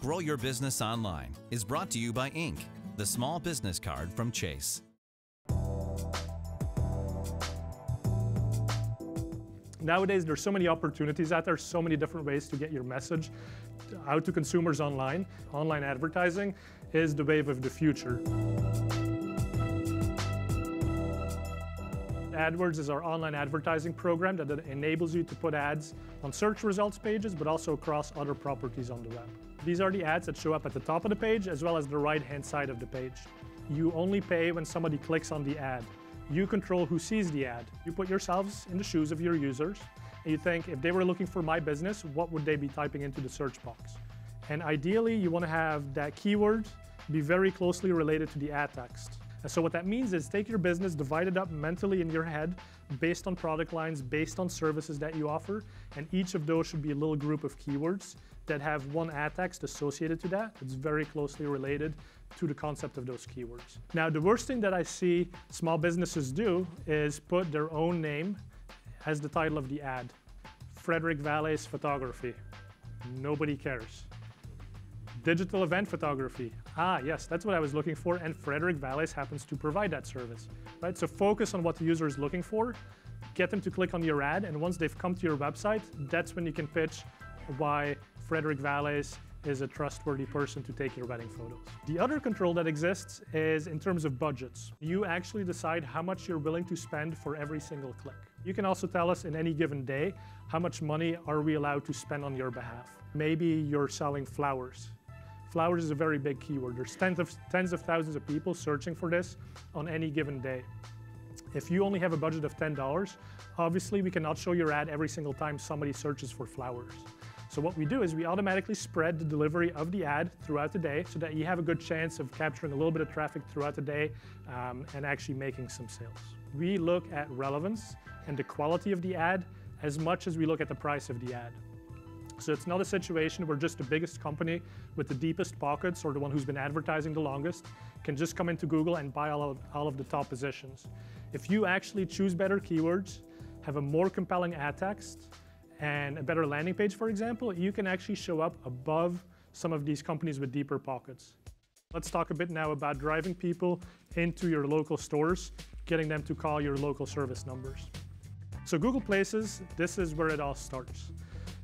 Grow Your Business Online is brought to you by Inc., the small business card from Chase. Nowadays, there's so many opportunities out there, so many different ways to get your message out to consumers online. Online advertising is the wave of the future. AdWords is our online advertising program that enables you to put ads on search results pages, but also across other properties on the web. These are the ads that show up at the top of the page as well as the right-hand side of the page. You only pay when somebody clicks on the ad. You control who sees the ad. You put yourselves in the shoes of your users, and you think, if they were looking for my business, what would they be typing into the search box? And ideally, you want to have that keyword be very closely related to the ad text. And so what that means is take your business, divide it up mentally in your head based on product lines, based on services that you offer, and each of those should be a little group of keywords that have one ad text associated to that. It's very closely related to the concept of those keywords. Now, the worst thing that I see small businesses do is put their own name as the title of the ad. Frederick Vallaeys Photography. Nobody cares. Digital event photography. Ah, yes, that's what I was looking for, and Frederick Vallaeys happens to provide that service, right? So focus on what the user is looking for, get them to click on your ad, and once they've come to your website, that's when you can pitch why Frederick Vallaeys is a trustworthy person to take your wedding photos. The other control that exists is in terms of budgets. You actually decide how much you're willing to spend for every single click. You can also tell us in any given day, how much money are we allowed to spend on your behalf. Maybe you're selling flowers. Flowers is a very big keyword. There's tens of thousands of people searching for this on any given day. If you only have a budget of $10, obviously we cannot show your ad every single time somebody searches for flowers. So what we do is we automatically spread the delivery of the ad throughout the day so that you have a good chance of capturing a little bit of traffic throughout the day and actually making some sales. We look at relevance and the quality of the ad as much as we look at the price of the ad. So it's not a situation where just the biggest company with the deepest pockets or the one who's been advertising the longest can just come into Google and buy all of the top positions. If you actually choose better keywords, have a more compelling ad text, and a better landing page, for example, you can actually show up above some of these companies with deeper pockets. Let's talk a bit now about driving people into your local stores, getting them to call your local service numbers. So Google Places, this is where it all starts.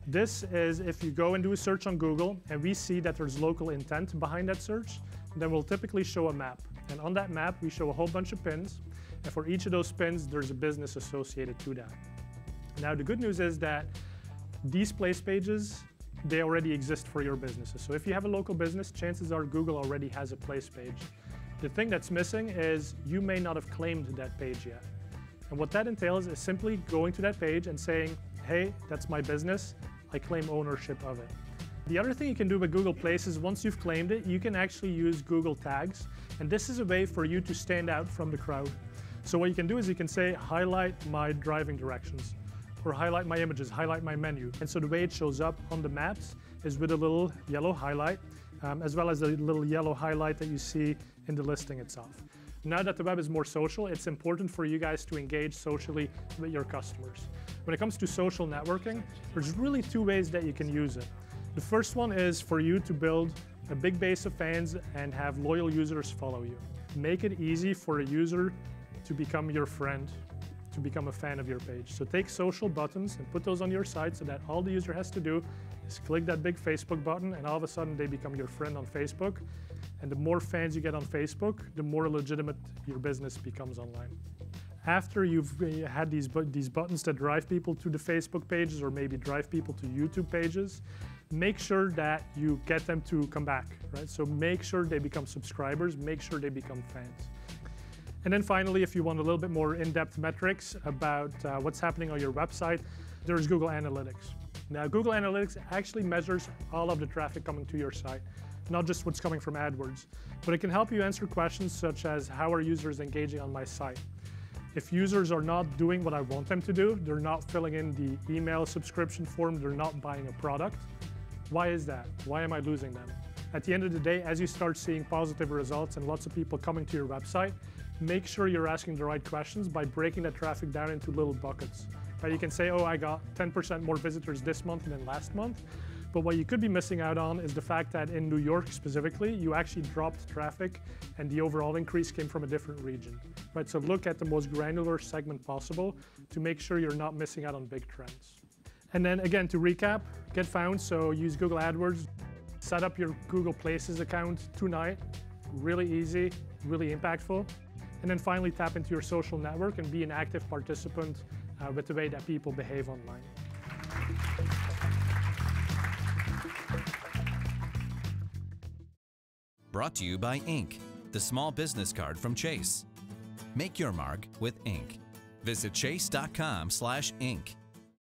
This is if you go and do a search on Google and we see that there's local intent behind that search, then we'll typically show a map. And on that map, we show a whole bunch of pins. And for each of those pins, there's a business associated to that. Now, the good news is that these place pages, they already exist for your businesses. So if you have a local business, chances are Google already has a place page. The thing that's missing is you may not have claimed that page yet. And what that entails is simply going to that page and saying, hey, that's my business. I claim ownership of it. The other thing you can do with Google Places, once you've claimed it, you can actually use Google Tags. And this is a way for you to stand out from the crowd. So what you can do is you can say, highlight my driving directions, or highlight my images, highlight my menu. And so the way it shows up on the maps is with a little yellow highlight, as well as a little yellow highlight that you see in the listing itself. Now that the web is more social, it's important for you guys to engage socially with your customers. When it comes to social networking, there's really two ways that you can use it. The first one is for you to build a big base of fans and have loyal users follow you. Make it easy for a user to become your friend, to become a fan of your page. So take social buttons and put those on your site so that all the user has to do is click that big Facebook button and all of a sudden they become your friend on Facebook. And the more fans you get on Facebook, the more legitimate your business becomes online. After you've had these buttons that drive people to the Facebook pages or maybe drive people to YouTube pages, make sure that you get them to come back, right? So make sure they become subscribers, make sure they become fans. And then finally, if you want a little bit more in-depth metrics about what's happening on your website, there's Google Analytics. Now, Google Analytics actually measures all of the traffic coming to your site, not just what's coming from AdWords. But it can help you answer questions such as, how are users engaging on my site? If users are not doing what I want them to do, they're not filling in the email subscription form, they're not buying a product, why is that? Why am I losing them? At the end of the day, as you start seeing positive results and lots of people coming to your website, make sure you're asking the right questions by breaking that traffic down into little buckets. Right? You can say, oh, I got 10% more visitors this month than last month. But what you could be missing out on is the fact that in New York specifically, you actually dropped traffic and the overall increase came from a different region. Right? So look at the most granular segment possible to make sure you're not missing out on big trends. And then again, to recap, get found, so use Google AdWords, set up your Google Places account tonight, really easy, really impactful. And then finally tap into your social network and be an active participant with the way that people behave online. Brought to you by Inc., the small business card from Chase. Make your mark with Inc. Visit chase.com/Inc.